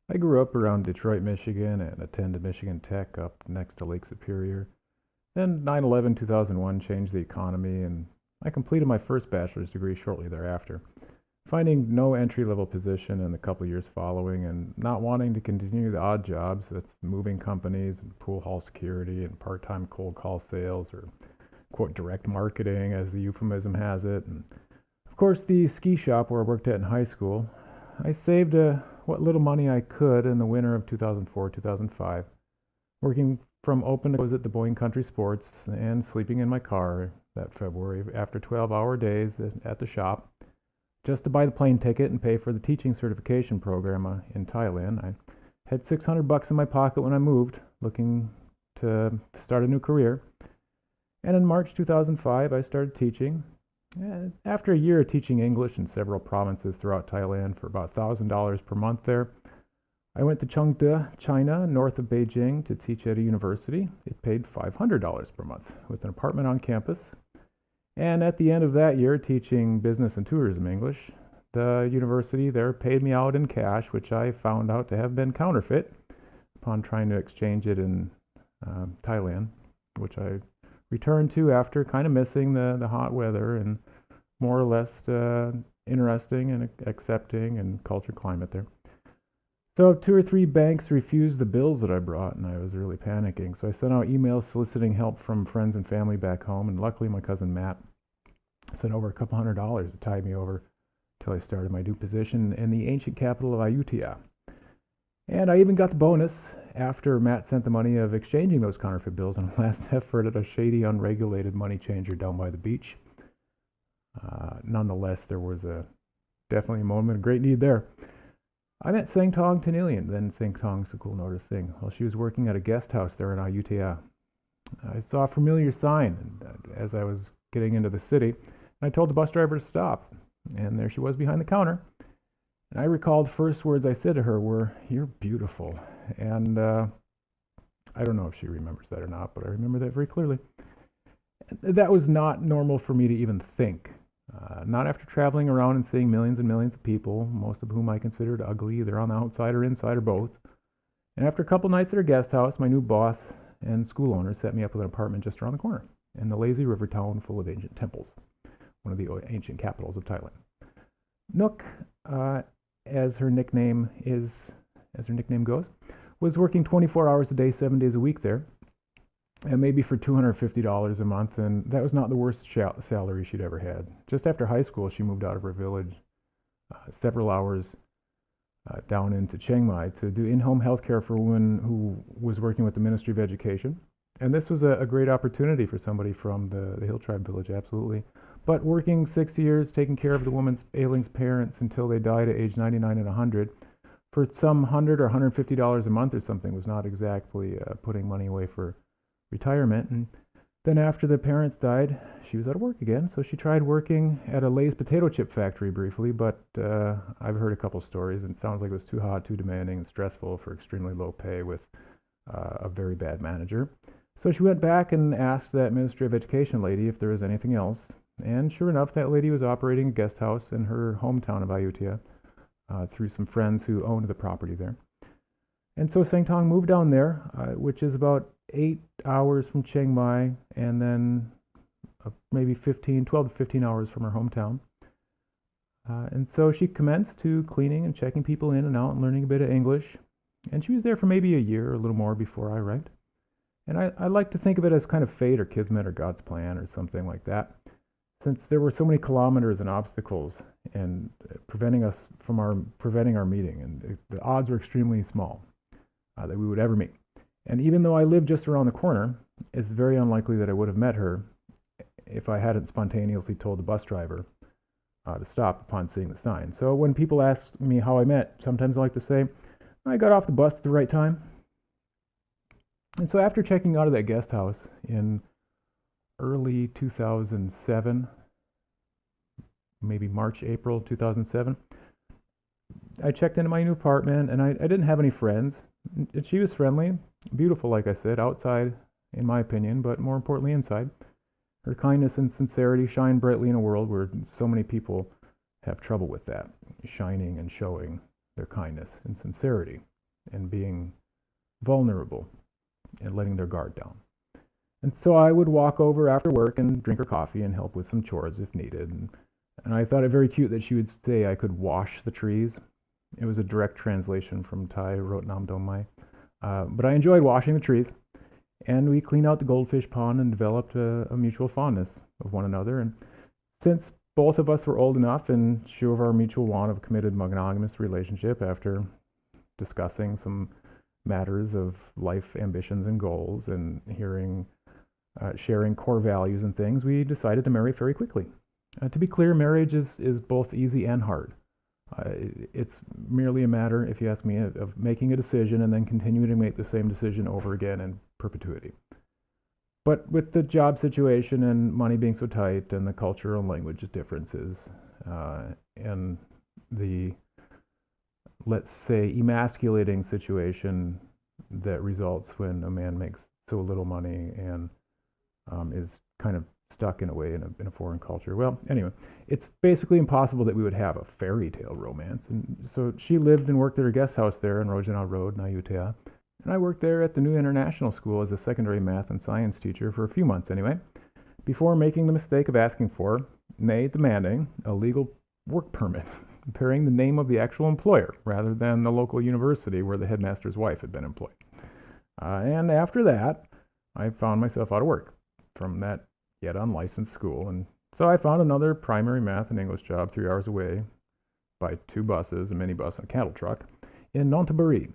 I grew up around Detroit, Michigan, and attended Michigan Tech up next to Lake Superior. Then 9/11 2001 changed the economy, and I completed my first bachelor's degree shortly thereafter. Finding no entry level position in the couple years following, and not wanting to continue the odd jobs that's moving companies and pool hall security and part time cold call sales, or quote direct marketing as the euphemism has it, and of course the ski shop where I worked at in high school, I saved what little money I could in the winter of 2004 2005, working from open to close at the Boyne Country Sports and sleeping in my car that February after 12-hour days at the shop just to buy the plane ticket and pay for the teaching certification program in Thailand. I had $600 in my pocket when I moved, looking to start a new career. And in March 2005, I started teaching. After a year of teaching English in several provinces throughout Thailand for about $1,000 per month there, I went to Chengde, China, north of Beijing, to teach at a university. It paid $500 per month with an apartment on campus. And at the end of that year, teaching business and tourism English, the university there paid me out in cash, which I found out to have been counterfeit upon trying to exchange it in Thailand, which I returned to after kind of missing the hot weather and more or less interesting and accepting and culture climate there. So two or three banks refused the bills that I brought, and I was really panicking. So I sent out emails soliciting help from friends and family back home, and luckily my cousin Matt sent over a couple $100 to tide me over till I started my new position in the ancient capital of Ayutthaya. And I even got the bonus after Matt sent the money of exchanging those counterfeit bills on a last effort at a shady, unregulated money changer down by the beach. Nonetheless, there was definitely a moment of great need there. I met Sangtong Tanilian, then Sangtong Sakul Singh, while she was working at a guest house there in Ayutthaya. I saw a familiar sign as I was getting into the city, and I told the bus driver to stop. And there she was behind the counter. And I recalled first words I said to her were, "You're beautiful." And I don't know if she remembers that or not, but I remember that very clearly. That was not normal for me to even think. Not after traveling around and seeing millions and millions of people, most of whom I considered ugly, either on the outside or inside or both. And after a couple nights at her guest house, my new boss and school owner set me up with an apartment just around the corner in the lazy river town full of ancient temples, one of the ancient capitals of Thailand. Nook, as her nickname goes, was working 24 hours a day, 7 days a week there, and maybe for $250 a month, and that was not the worst salary she'd ever had. Just after high school, she moved out of her village several hours down into Chiang Mai to do in-home health care for a woman who was working with the Ministry of Education. And this was a great opportunity for somebody from the Hill Tribe village, absolutely. But working 6 years, taking care of the woman's ailing parents until they died at age 99 and 100, for some $100 or $150 a month or something, was not exactly putting money away for retirement. And then after the parents died, she was out of work again, so she tried working at a Lay's potato chip factory briefly, but I've heard a couple stories, and it sounds like it was too hot, too demanding, and stressful for extremely low pay with a very bad manager. So she went back and asked that Ministry of Education lady if there was anything else, and sure enough, that lady was operating a guest house in her hometown of Ayutthaya through some friends who owned the property there. And so Sangtong moved down there, which is about 8 hours from Chiang Mai, and then maybe 12 to 15 hours from her hometown. And so she commenced to cleaning and checking people in and out and learning a bit of English. And she was there for maybe a year or a little more before I arrived. And I like to think of it as kind of fate or kismet or God's plan or something like that, since there were so many kilometers and obstacles and preventing our meeting, and the odds were extremely small that we would ever meet. And even though I lived just around the corner, it's very unlikely that I would have met her if I hadn't spontaneously told the bus driver to stop upon seeing the sign. So when people ask me how I met, sometimes I like to say, I got off the bus at the right time. And so after checking out of that guest house in early 2007, maybe March, April 2007, I checked into my new apartment, and I didn't have any friends. And she was friendly, beautiful, like I said, outside, in my opinion, but more importantly, inside. Her kindness and sincerity shine brightly in a world where so many people have trouble with that, shining and showing their kindness and sincerity. and being vulnerable and letting their guard down. And so I would walk over after work and drink her coffee and help with some chores if needed. And I thought it very cute that she would say I could wash the trees. It was a direct translation from Thai, Rot Nam Dong Mai. But I enjoyed washing the trees, and we cleaned out the goldfish pond and developed a mutual fondness of one another. And since both of us were old enough and sure of our mutual want of a committed monogamous relationship, after discussing some matters of life ambitions and goals and sharing core values and things, we decided to marry very quickly. To be clear, marriage is both easy and hard. It's merely a matter, if you ask me, of making a decision and then continuing to make the same decision over again in perpetuity. But with the job situation and money being so tight and the cultural and language differences and the, let's say, emasculating situation that results when a man makes so little money and is kind of stuck in a way in a foreign culture. Well, anyway, it's basically impossible that we would have a fairy tale romance. And so she lived and worked at her guest house there on Rojanao Road in Ayutthaya. And I worked there at the New International School as a secondary math and science teacher for a few months anyway, before making the mistake of asking for, nay, demanding, a legal work permit, bearing the name of the actual employer rather than the local university where the headmaster's wife had been employed. And after that, I found myself out of work from that yet unlicensed school, and so I found another primary math and English job 3 hours away by 2 buses, a minibus, and a cattle truck in Nonthaburi.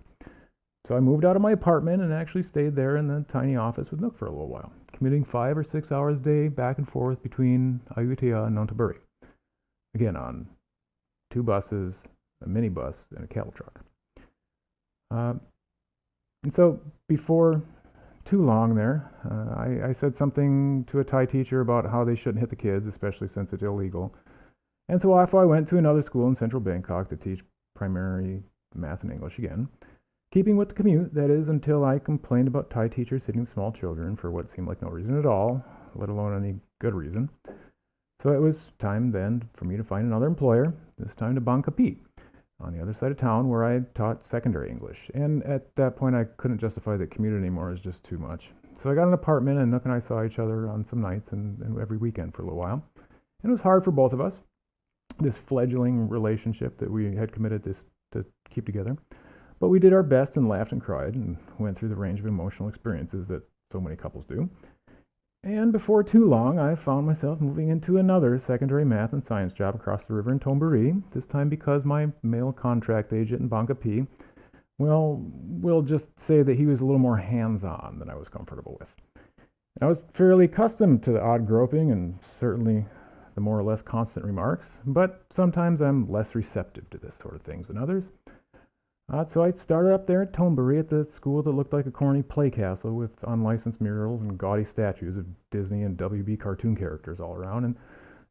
So I moved out of my apartment and actually stayed there in the tiny office with Nook for a little while, commuting 5 or 6 hours a day back and forth between Ayutthaya and Nonthaburi. Again, on 2 buses, a minibus, and a cattle truck. And so before too long there, I said something to a Thai teacher about how they shouldn't hit the kids, especially since it's illegal. And so off I went to another school in central Bangkok to teach primary math and English again, keeping with the commute, that is, until I complained about Thai teachers hitting small children for what seemed like no reason at all, let alone any good reason. So it was time then for me to find another employer, this time to Bang Kapi, on the other side of town where I taught secondary English. And at that point, I couldn't justify the commute anymore. It was just too much. So I got an apartment, and Nook and I saw each other on some nights and every weekend for a little while. And it was hard for both of us, this fledgling relationship that we had committed to keep together. But we did our best and laughed and cried and went through the range of emotional experiences that so many couples do. And before too long, I found myself moving into another secondary math and science job across the river in Thonburi, this time because my male contract agent in Bang Kapi, well, we'll just say that he was a little more hands-on than I was comfortable with. I was fairly accustomed to the odd groping and certainly the more or less constant remarks, but sometimes I'm less receptive to this sort of things than others. So I started up there at Thonburi at the school that looked like a corny play castle with unlicensed murals and gaudy statues of Disney and WB cartoon characters all around. And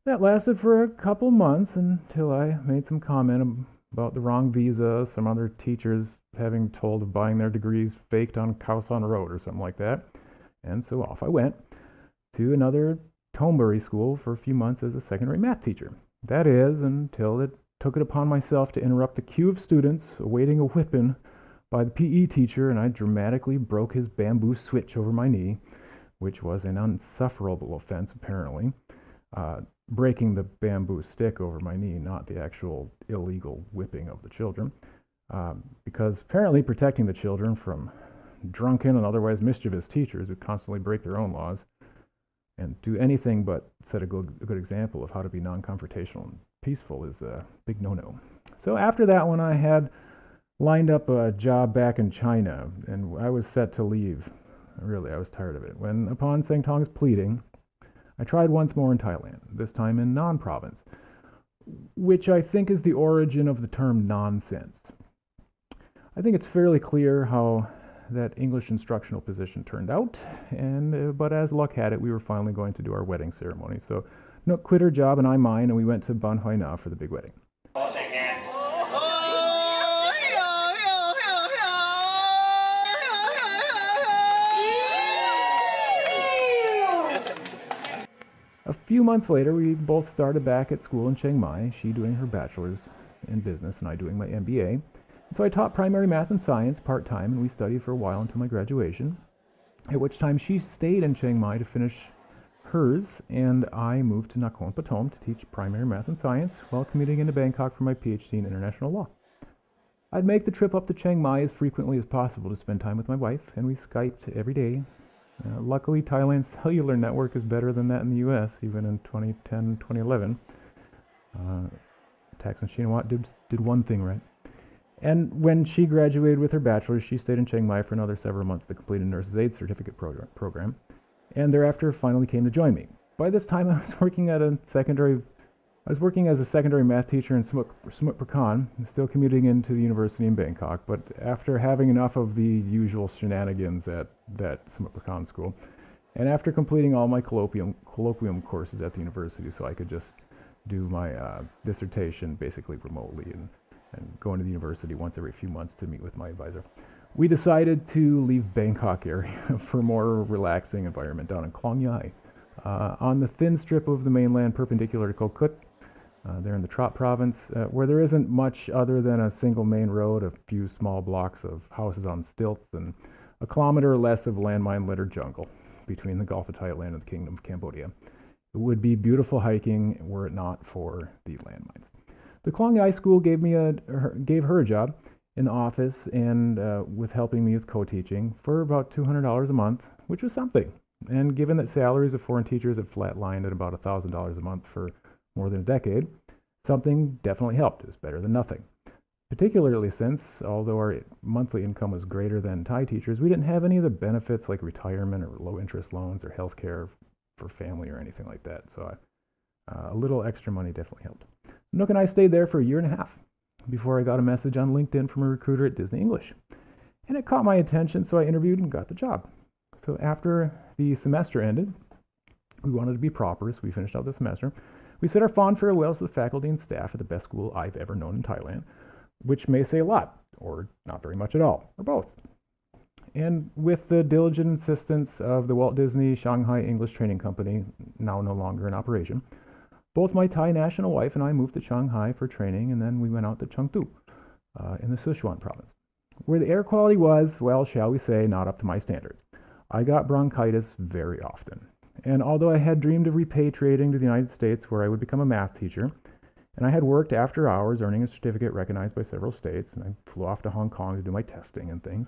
that lasted for a couple months until I made some comment about the wrong visa, some other teachers having told of buying their degrees faked on Khao San Road or something like that. And so off I went to another Thonburi school for a few months as a secondary math teacher. That is, until it took it upon myself to interrupt the queue of students awaiting a whipping by the PE teacher, and I dramatically broke his bamboo switch over my knee, which was an insufferable offense, apparently. Breaking the bamboo stick over my knee, not the actual illegal whipping of the children, because apparently protecting the children from drunken and otherwise mischievous teachers who constantly break their own laws and do anything but set a good example of how to be non-confrontational and peaceful is a big no-no. So after that one, I had lined up a job back in China, and I was set to leave. Really, I was tired of it. When, upon Seng Tong's pleading, I tried once more in Thailand, this time in Nan province, which I think is the origin of the term nonsense. I think it's fairly clear how that English instructional position turned out, but as luck had it, we were finally going to do our wedding ceremony. So Nook quit her job and I mine, and we went to Ban Hoi Na for the big wedding. A few months later, we both started back at school in Chiang Mai, she doing her bachelor's in business and I doing my MBA. So I taught primary math and science part-time, and we studied for a while until my graduation, at which time she stayed in Chiang Mai to finish hers, and I moved to Nakhon Pathom to teach primary math and science while commuting into Bangkok for my PhD in international law. I'd make the trip up to Chiang Mai as frequently as possible to spend time with my wife, and we Skyped every day. Luckily, Thailand's cellular network is better than that in the US, even in 2010, 2011. Thaksin Shinawatra did one thing right. And when she graduated with her bachelor's, she stayed in Chiang Mai for another several months to complete a nurse's aid certificate program, and thereafter finally came to join me. By this time, I was working as a secondary math teacher in Samut Prakan, still commuting into the university in Bangkok. But after having enough of the usual shenanigans at that Samut Prakan school, and after completing all my colloquium courses at the university, so I could just do my dissertation basically remotely and go into the university once every few months to meet with my advisor, we decided to leave Bangkok area for a more relaxing environment down in Klong Yai, on the thin strip of the mainland perpendicular to Koh Kut. There in the Trop province, where there isn't much other than a single main road, a few small blocks of houses on stilts, and a kilometer or less of landmine-littered jungle between the Gulf of Thailand and the Kingdom of Cambodia. It would be beautiful hiking were it not for the landmines. The Klong Yai School gave her a job in the office and with helping me with co-teaching for about $200 a month, which was something. And given that salaries of foreign teachers had flatlined at about $1,000 a month for more than a decade, something definitely helped. It was better than nothing. Particularly since, although our monthly income was greater than Thai teachers, we didn't have any of the benefits like retirement or low interest loans or health care for family or anything like that. So a little extra money definitely helped. Nook and I stayed there for a year and a half before I got a message on LinkedIn from a recruiter at Disney English. And it caught my attention, so I interviewed and got the job. So after the semester ended, we wanted to be proper, so we finished out the semester. We said our fond farewells to the faculty and staff at the best school I've ever known in Thailand, which may say a lot, or not very much at all, or both. And with the diligent insistence of the Walt Disney Shanghai English Training Company, now no longer in operation, both my Thai national wife and I moved to Shanghai for training, and then we went out to Chengdu in the Sichuan province, where the air quality was, well, shall we say, not up to my standards. I got bronchitis very often. And although I had dreamed of repatriating to the United States where I would become a math teacher, and I had worked after hours earning a certificate recognized by several states, and I flew off to Hong Kong to do my testing and things,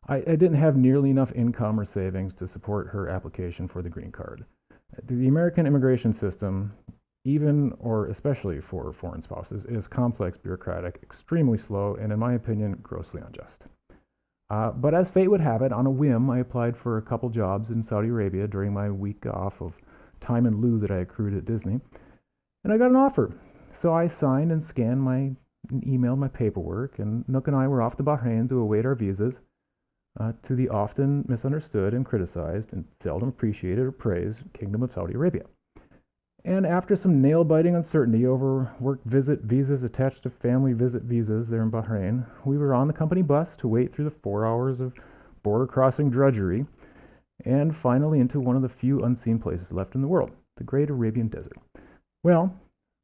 I didn't have nearly enough income or savings to support her application for the green card. The American immigration system, even or especially for foreign spouses, is complex, bureaucratic, extremely slow, and in my opinion, grossly unjust. But as fate would have it, on a whim, I applied for a couple jobs in Saudi Arabia during my week off of time in lieu that I accrued at Disney, and I got an offer. So I signed and scanned and emailed my paperwork, and Nook and I were off to Bahrain to await our visas to the often misunderstood and criticized and seldom appreciated or praised Kingdom of Saudi Arabia. And after some nail-biting uncertainty over work visit visas attached to family visit visas there in Bahrain, we were on the company bus to wait through the 4 hours of border-crossing drudgery and finally into one of the few unseen places left in the world, the Great Arabian Desert. Well,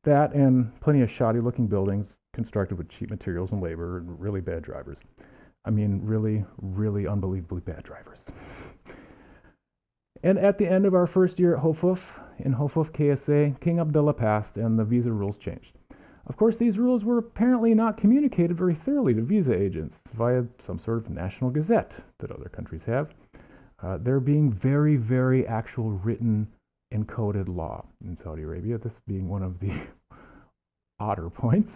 that and plenty of shoddy-looking buildings constructed with cheap materials and labor and really bad drivers. I mean, really, really unbelievably bad drivers. And at the end of our first year at Hofuf, in Hofuf KSA, King Abdullah passed and the visa rules changed. Of course, these rules were apparently not communicated very thoroughly to visa agents via some sort of national gazette that other countries have. There being very, very actual written encoded law in Saudi Arabia, this being one of the odder points.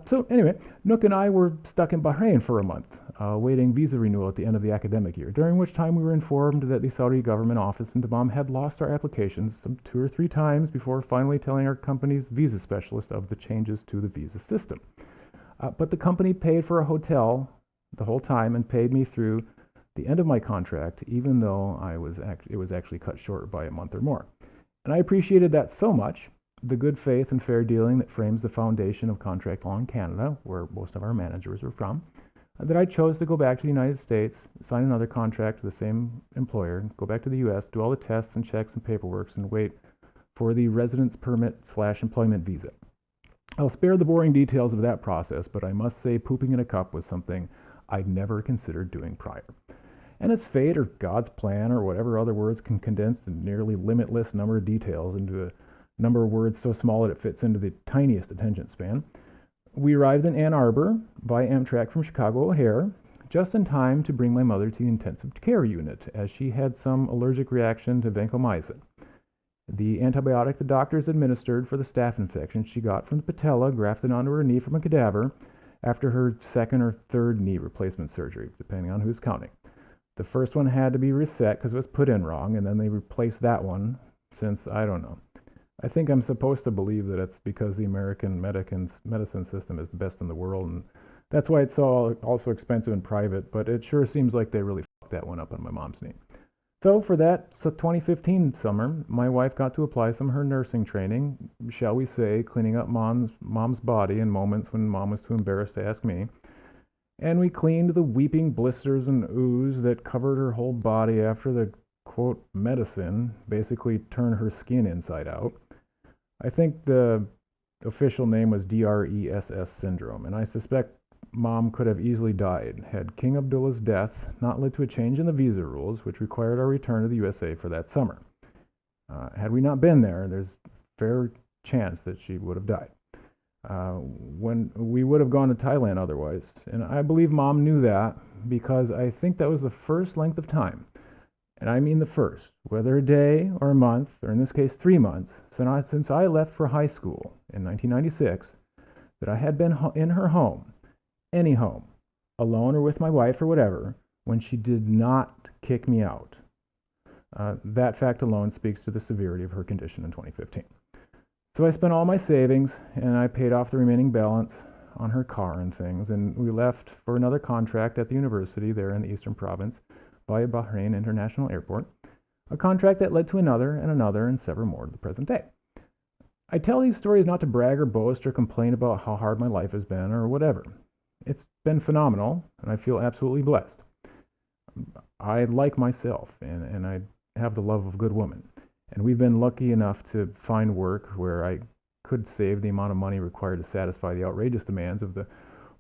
So anyway, Nook and I were stuck in Bahrain for a month, waiting visa renewal at the end of the academic year, during which time we were informed that the Saudi government office in Dammam had lost our applications some 2 or 3 times before finally telling our company's visa specialist of the changes to the visa system. But the company paid for a hotel the whole time and paid me through the end of my contract, even though it was actually cut short by a month or more. And I appreciated that so much, the good faith and fair dealing that frames the foundation of contract law in Canada, where most of our managers are from, that I chose to go back to the United States, sign another contract to the same employer, go back to the U.S., do all the tests and checks and paperwork, and wait for the residence permit/employment visa. I'll spare the boring details of that process, but I must say pooping in a cup was something I'd never considered doing prior. And as fate or God's plan or whatever other words can condense a nearly limitless number of details into a number of words so small that it fits into the tiniest attention span, we arrived in Ann Arbor by Amtrak from Chicago O'Hare just in time to bring my mother to the intensive care unit as she had some allergic reaction to vancomycin. The antibiotic the doctors administered for the staph infection she got from the patella grafted onto her knee from a cadaver after her second or third knee replacement surgery, depending on who's counting. The first one had to be reset because it was put in wrong, and then they replaced that one since, I don't know. I think I'm supposed to believe that it's because the American medicine system is the best in the world, and that's why it's also expensive and private, but it sure seems like they really fucked that one up on my mom's knee. So for that 2015 summer, my wife got to apply some of her nursing training, shall we say, cleaning up mom's body in moments when mom was too embarrassed to ask me. And we cleaned the weeping blisters and ooze that covered her whole body after the, quote, medicine basically turned her skin inside out. I think the official name was DRESS syndrome, and I suspect Mom could have easily died had King Abdullah's death not led to a change in the visa rules, which required our return to the USA for that summer. Had we not been there, there's a fair chance that she would have died. When we would have gone to Thailand otherwise. And I believe Mom knew that because I think that was the first length of time, and I mean the first, whether a day or a month, or in this case 3 months, since I left for high school in 1996, that I had been in her home, any home, alone or with my wife or whatever, when she did not kick me out. That fact alone speaks to the severity of her condition in 2015. So I spent all my savings, and I paid off the remaining balance on her car and things, and we left for another contract at the university there in the Eastern Province by Bahrain International Airport, a contract that led to another and several more to the present day. I tell these stories not to brag or boast or complain about how hard my life has been or whatever. It's been phenomenal, and I feel absolutely blessed. I like myself, and I have the love of a good woman. And we've been lucky enough to find work where I could save the amount of money required to satisfy the outrageous demands of the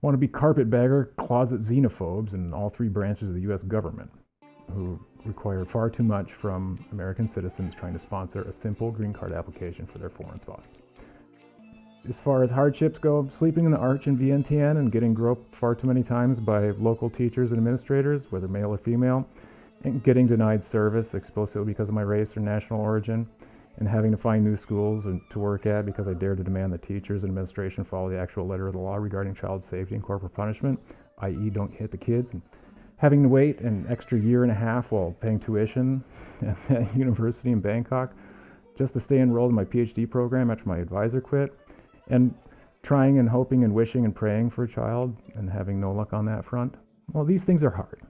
wannabe carpetbagger, closet xenophobes in all three branches of the U.S. government, who require far too much from American citizens trying to sponsor a simple green card application for their foreign spouse. As far as hardships go, sleeping in the arch in Vientiane and getting groped far too many times by local teachers and administrators, whether male or female, and getting denied service explicitly because of my race or national origin, and having to find new schools to work at because I dared to demand that teachers and administration follow the actual letter of the law regarding child safety and corporal punishment, i.e. don't hit the kids, and having to wait an extra year and a half while paying tuition at university in Bangkok just to stay enrolled in my PhD program after my advisor quit, and trying and hoping and wishing and praying for a child and having no luck on that front. Well, these things are hard,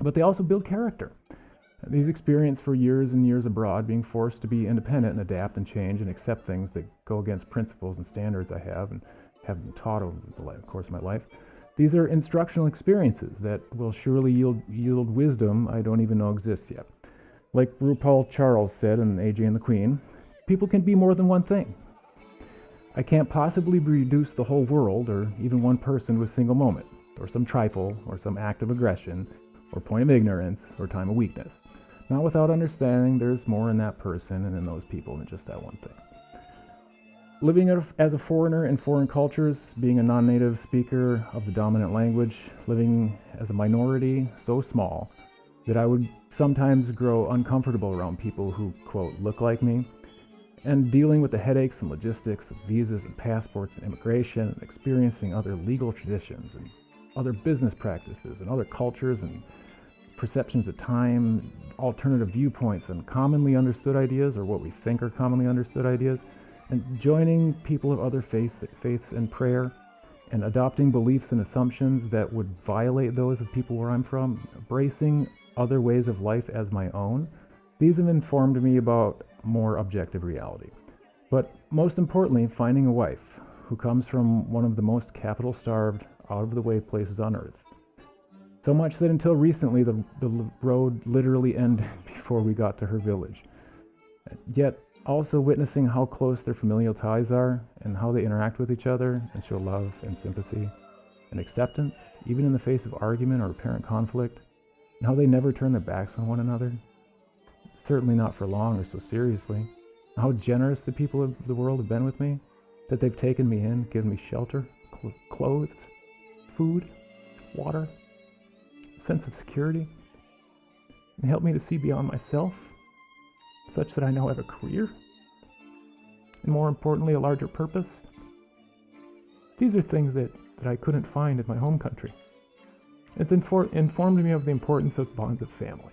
but they also build character. These experiences for years and years abroad, being forced to be independent and adapt and change and accept things that go against principles and standards I have and have been taught over the course of my life. These are instructional experiences that will surely yield wisdom I don't even know exists yet. Like RuPaul Charles said in AJ and the Queen, people can be more than one thing. I can't possibly reduce the whole world or even one person to a single moment, or some trifle, or some act of aggression, or point of ignorance, or time of weakness. Not without understanding there's more in that person and in those people than just that one thing. Living as a foreigner in foreign cultures, being a non-native speaker of the dominant language, living as a minority so small that I would sometimes grow uncomfortable around people who, quote, look like me, and dealing with the headaches and logistics of visas and passports and immigration, and experiencing other legal traditions and other business practices and other cultures and perceptions of time, alternative viewpoints and commonly understood ideas, or what we think are commonly understood ideas, and joining people of other faiths in prayer, and adopting beliefs and assumptions that would violate those of people where I'm from, embracing other ways of life as my own. These have informed me about more objective reality. But most importantly, finding a wife who comes from one of the most capital-starved, out-of-the-way places on earth. So much that until recently, the road literally ended before we got to her village. Yet also witnessing how close their familial ties are, and how they interact with each other and show love and sympathy and acceptance, even in the face of argument or apparent conflict, and how they never turn their backs on one another, certainly not for long or so seriously, and how generous the people of the world have been with me, that they've taken me in, given me shelter, clothes, food, water, a sense of security, and helped me to see beyond myself, such that I now have a career, and more importantly, a larger purpose. These are things that I couldn't find in my home country. It's informed me of the importance of bonds of family.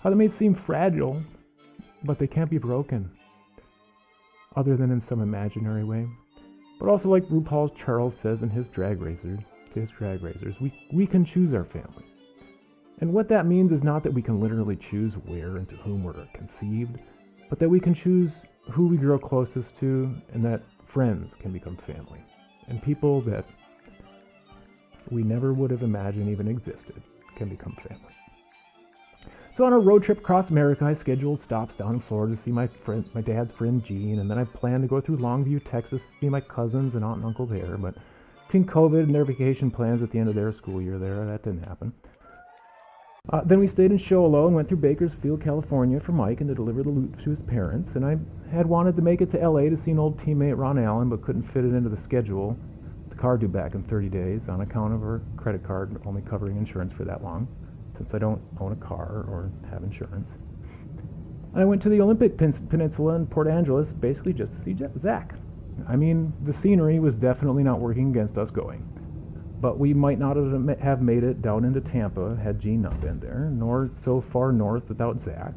How they may seem fragile, but they can't be broken, other than in some imaginary way. But also, like RuPaul Charles says in his Drag Racers, we can choose our family. And what that means is not that we can literally choose where and to whom we're conceived, but that we can choose who we grow closest to, and that friends can become family. And people that we never would have imagined even existed can become family. So on a road trip across America, I scheduled stops down in Florida to see my dad's friend Gene, and then I planned to go through Longview, Texas to see my cousins and aunt and uncle there, but between COVID and their vacation plans at the end of their school year there, that didn't happen. Then we stayed in Show Low and went through Bakersfield, California for Mike and to deliver the loot to his parents, and I had wanted to make it to LA to see an old teammate, Ron Allen, but couldn't fit it into the schedule. The car due back in 30 days on account of her credit card only covering insurance for that long, since I don't own a car or have insurance. I went to the Olympic Peninsula in Port Angeles basically just to see Zach. I mean, the scenery was definitely not working against us going, but we might not have made it down into Tampa had Gene not been there, nor so far north without Zach.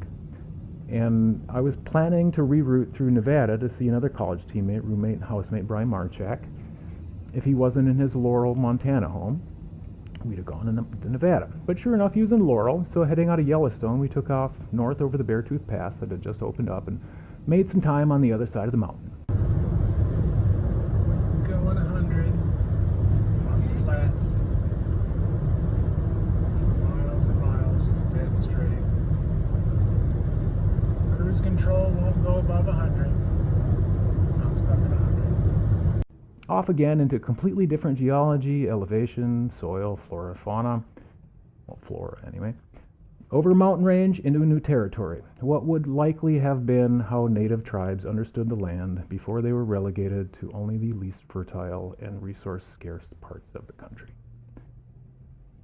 And I was planning to reroute through Nevada to see another college teammate, roommate, and housemate Brian Marchak. If he wasn't in his Laurel, Montana home, we'd have gone to Nevada. But sure enough, he was in Laurel, so heading out of Yellowstone, we took off north over the Beartooth Pass that had just opened up and made some time on the other side of the mountain. Going 100 on the flats for miles and miles, just dead straight. Cruise control won't go above 100. I'm stuck at 100. Off again into completely different geology, elevation, soil, flora, fauna. Well, flora anyway. Over a mountain range into a new territory. What would likely have been how native tribes understood the land before they were relegated to only the least fertile and resource-scarce parts of the country.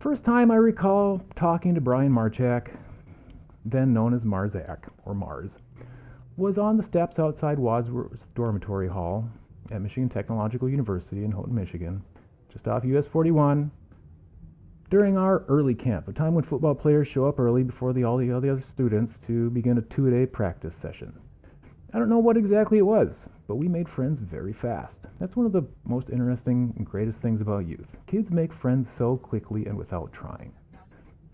First time I recall talking to Brian Marchak, then known as Marzak, or Mars, was on the steps outside Wadsworth Dormitory Hall at Michigan Technological University in Houghton, Michigan, just off US 41, during our early camp, a time when football players show up early before all the other students to begin a 2-day practice session. I don't know what exactly it was, but we made friends very fast. That's one of the most interesting and greatest things about youth. Kids make friends so quickly and without trying.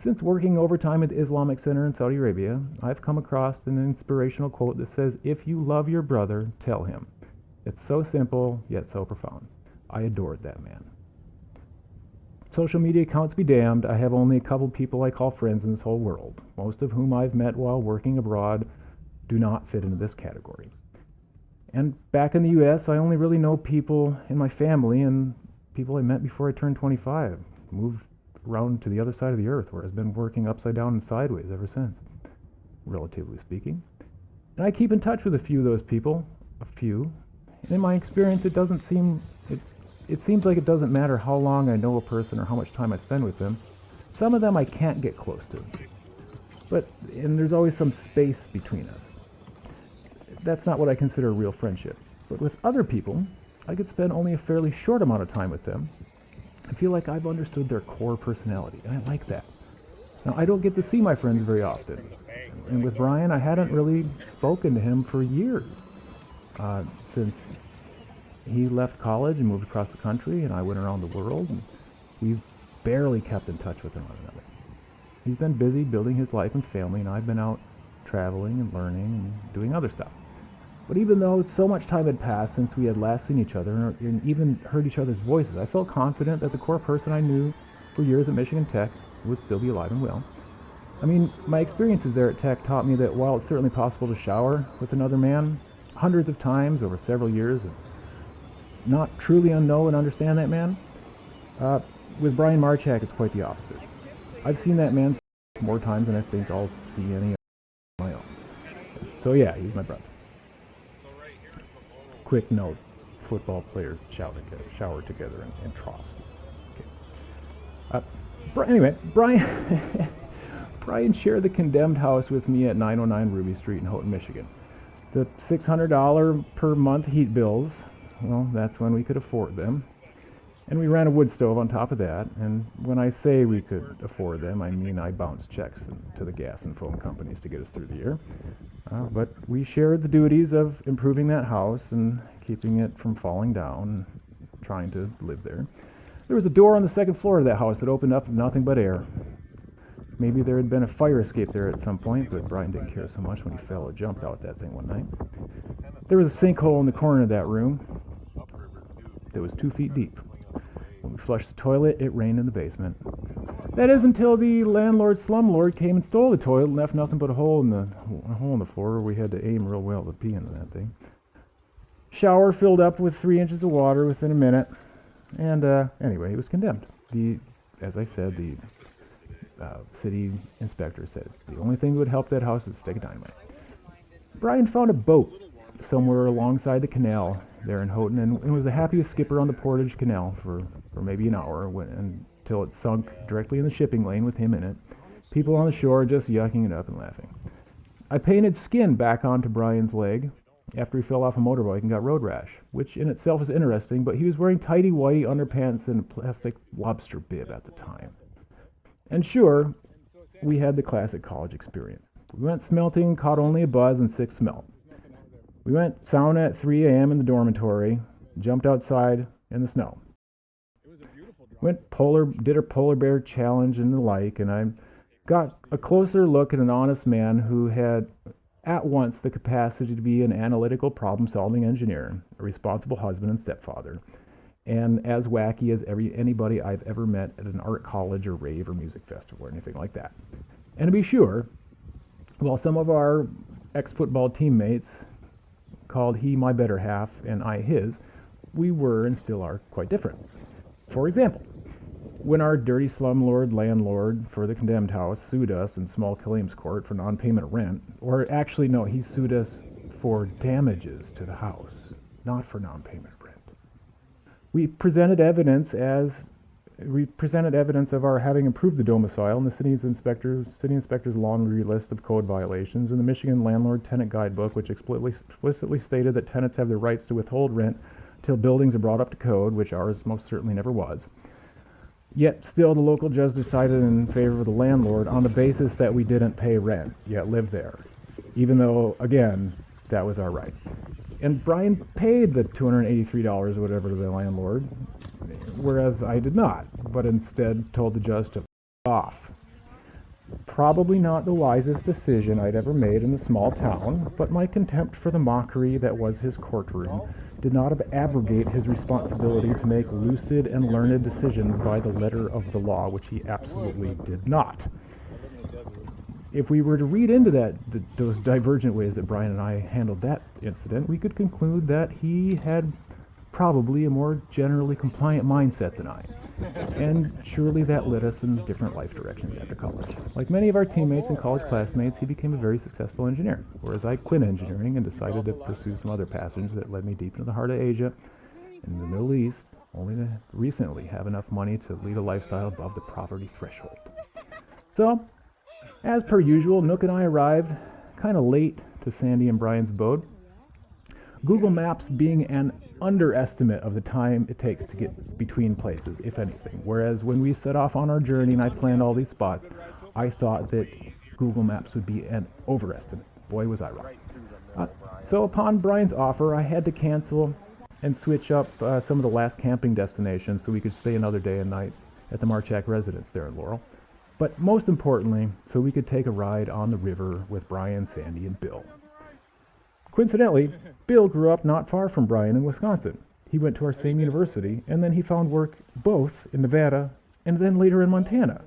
Since working overtime at the Islamic Center in Saudi Arabia, I've come across an inspirational quote that says, "If you love your brother, tell him." It's so simple, yet so profound. I adored that man. Social media accounts be damned, I have only a couple people I call friends in this whole world. Most of whom I've met while working abroad do not fit into this category. And back in the US, I only really know people in my family and people I met before I turned 25. Moved around to the other side of the earth, where I've been working upside down and sideways ever since, relatively speaking. And I keep in touch with a few of those people, and in my experience, it seems like it doesn't matter how long I know a person or how much time I spend with them. Some of them I can't get close to. And there's always some space between us. That's not what I consider a real friendship. But with other people, I could spend only a fairly short amount of time with them. I feel like I've understood their core personality, and I like that. Now, I don't get to see my friends very often. And with Brian, I hadn't really spoken to him for years. Since he left college and moved across the country, and I went around the world, and we've barely kept in touch with one another. He's been busy building his life and family, and I've been out traveling and learning and doing other stuff. But even though so much time had passed since we had last seen each other and even heard each other's voices, I felt confident that the core person I knew for years at Michigan Tech would still be alive and well. I mean, my experiences there at Tech taught me that while it's certainly possible to shower with another man, hundreds of times over several years and not truly know and understand that man. With Brian Marchak, it's quite the opposite. I've seen that man more times than I think I'll see any of my own. So yeah, he's my brother. Quick note, football players shower together in troughs. Okay. Anyway, Brian shared the condemned house with me at 909 Ruby Street in Houghton, Michigan. The $600 per month heat bills, well, that's when we could afford them. And we ran a wood stove on top of that. And when I say we could afford them, I mean I bounced checks to the gas and phone companies to get us through the year. But we shared the duties of improving that house and keeping it from falling down, and trying to live there. There was a door on the second floor of that house that opened up to nothing but air. Maybe there had been a fire escape there at some point, but Brian didn't care so much when he fell or jumped out that thing one night. There was a sinkhole in the corner of that room that was 2 feet deep. When we flushed the toilet, it rained in the basement. That is until the slumlord came and stole the toilet and left nothing but a hole in the floor where we had to aim real well to pee into that thing. Shower filled up with 3 inches of water within a minute. And anyway, it was condemned. As I said, the city inspector said the only thing that would help that house is a stick of dynamite. Brian found a boat somewhere alongside the canal there in Houghton and was the happiest skipper on the Portage Canal for maybe an hour until it sunk directly in the shipping lane with him in it. People on the shore just yucking it up and laughing. I painted skin back onto Brian's leg after he fell off a motorbike and got road rash, which in itself is interesting, but he was wearing tighty whitey underpants and a plastic lobster bib at the time. And sure, we had the classic college experience. We went smelting, caught only a buzz, and 6 smelt. We went sauna at 3 a.m. in the dormitory, jumped outside in the snow. Did a polar bear challenge and the like, and I got a closer look at an honest man who had at once the capacity to be an analytical problem-solving engineer, a responsible husband and stepfather, and as wacky as anybody I've ever met at an art college or rave or music festival or anything like that. And to be sure, while some of our ex-football teammates called he my better half and I his, we were and still are quite different. For example, when our dirty slumlord landlord for the condemned house sued us in small claims court for non-payment of rent, or actually no, he sued us for damages to the house, not for non-payment of rent. We presented evidence of our having improved the domicile in the city inspector's laundry list of code violations, and the Michigan Landlord Tenant Guidebook, which explicitly stated that tenants have the rights to withhold rent till buildings are brought up to code, which ours most certainly never was. Yet still the local judge decided in favor of the landlord on the basis that we didn't pay rent, yet lived there, even though, again, that was our right. And Brian paid the $283 or whatever to the landlord, whereas I did not, but instead told the judge to f*** off. Probably not the wisest decision I'd ever made in a small town, but my contempt for the mockery that was his courtroom did not abrogate his responsibility to make lucid and learned decisions by the letter of the law, which he absolutely did not. If we were to read into those divergent ways that Brian and I handled that incident, we could conclude that he had probably a more generally compliant mindset than I. And surely that led us in different life directions after college. Like many of our teammates and college classmates, he became a very successful engineer, whereas I quit engineering and decided to pursue some other passions that led me deep into the heart of Asia and the Middle East, only to recently have enough money to lead a lifestyle above the poverty threshold. So, as per usual, Nook and I arrived kind of late to Sandy and Brian's abode, Google Maps being an underestimate of the time it takes to get between places, if anything. Whereas when we set off on our journey and I planned all these spots, I thought that Google Maps would be an overestimate. Boy, was I right. So upon Brian's offer, I had to cancel and switch up some of the last camping destinations so we could stay another day and night at the Marchak residence there in Laurel. But most importantly, so we could take a ride on the river with Brian, Sandy, and Bill. Coincidentally, Bill grew up not far from Brian in Wisconsin. He went to our same university, and then he found work both in Nevada and then later in Montana,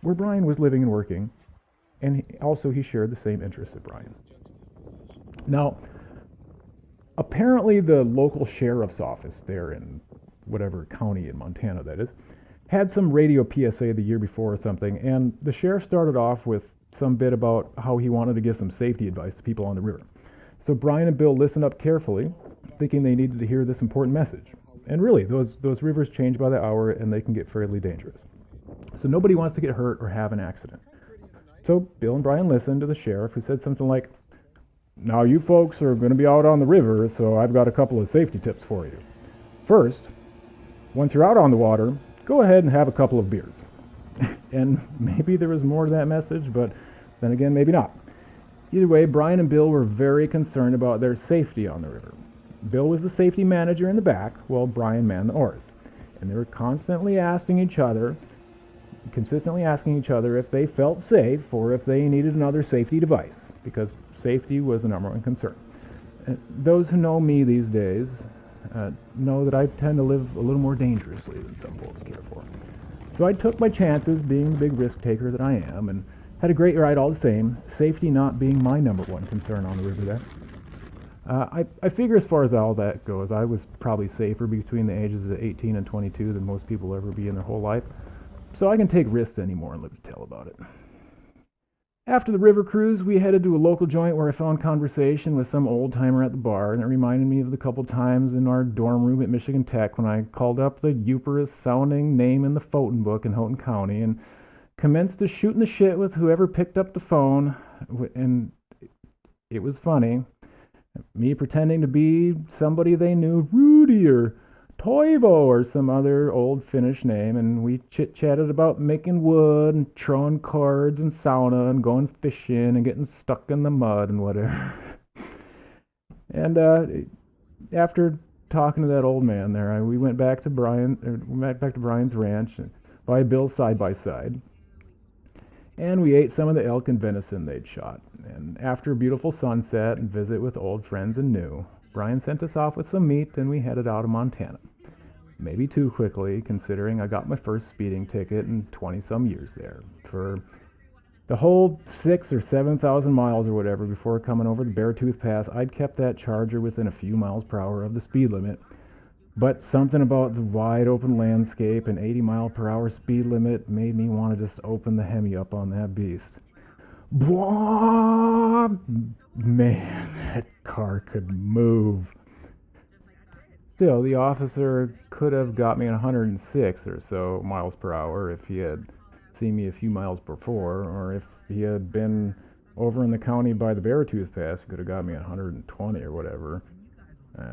where Brian was living and working, and he shared the same interests as Brian. Now, Apparently, the local sheriff's office there in whatever county in Montana that is had some radio PSA the year before or something, and the sheriff started off with some bit about how he wanted to give some safety advice to people on the river. So Brian and Bill listened up carefully, thinking they needed to hear this important message. And really, those rivers change by the hour and they can get fairly dangerous. So nobody wants to get hurt or have an accident. So Bill and Brian listened to the sheriff, who said something like, "Now you folks are going to be out on the river, so I've got a couple of safety tips for you. First, once you're out on the water, go ahead and have a couple of beers." And maybe there was more to that message, but then again, maybe not. Either way, Brian and Bill were very concerned about their safety on the river. Bill was the safety manager in the back, while Brian manned the oars. And they were consistently asking each other if they felt safe or if they needed another safety device, because safety was the number one concern. Those who know me these days know that I tend to live a little more dangerously than some folks care for. So I took my chances, being the big risk taker that I am, and had a great ride all the same, safety not being my number one concern on the river there. I figure as far as all that goes, I was probably safer between the ages of 18 and 22 than most people will ever be in their whole life, so I can take risks anymore and live to tell about it. After the river cruise, we headed to a local joint where I found conversation with some old-timer at the bar, and it reminded me of the couple times in our dorm room at Michigan Tech when I called up the Euperus-sounding name in the Photon book in Houghton County and commenced to shooting the shit with whoever picked up the phone, and it was funny. Me pretending to be somebody they knew, Rudy or Toivo or some other old Finnish name, and we chit-chatted about making wood and throwing cards and sauna and going fishing and getting stuck in the mud and whatever. And after talking to that old man there, we went back to Brian's ranch by Bill's side-by-side. And we ate some of the elk and venison they'd shot. And after a beautiful sunset and visit with old friends and new, Brian sent us off with some meat and we headed out of Montana. Maybe too quickly, considering I got my first speeding ticket in 20-some years there. For the whole 6,000 or 7,000 miles or whatever before coming over the Beartooth Pass, I'd kept that Charger within a few miles per hour of the speed limit. But something about the wide open landscape and 80-mile-per-hour speed limit made me want to just open the Hemi up on that beast. Blah! Man, that car could move. Still, the officer could have got me at 106 or so miles per hour if he had seen me a few miles before, or if he had been over in the county by the Beartooth Pass, he could have got me at 120 or whatever,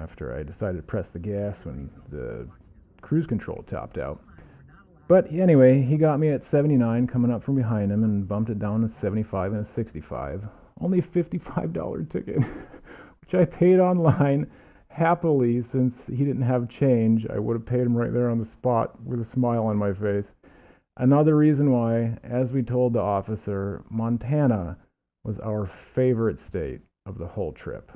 after I decided to press the gas when the cruise control topped out. But anyway, he got me at 79 coming up from behind him and bumped it down to 75 and a 65. Only a $55 ticket, which I paid online happily since he didn't have change. I would have paid him right there on the spot with a smile on my face. Another reason why, as we told the officer, Montana was our favorite state of the whole trip.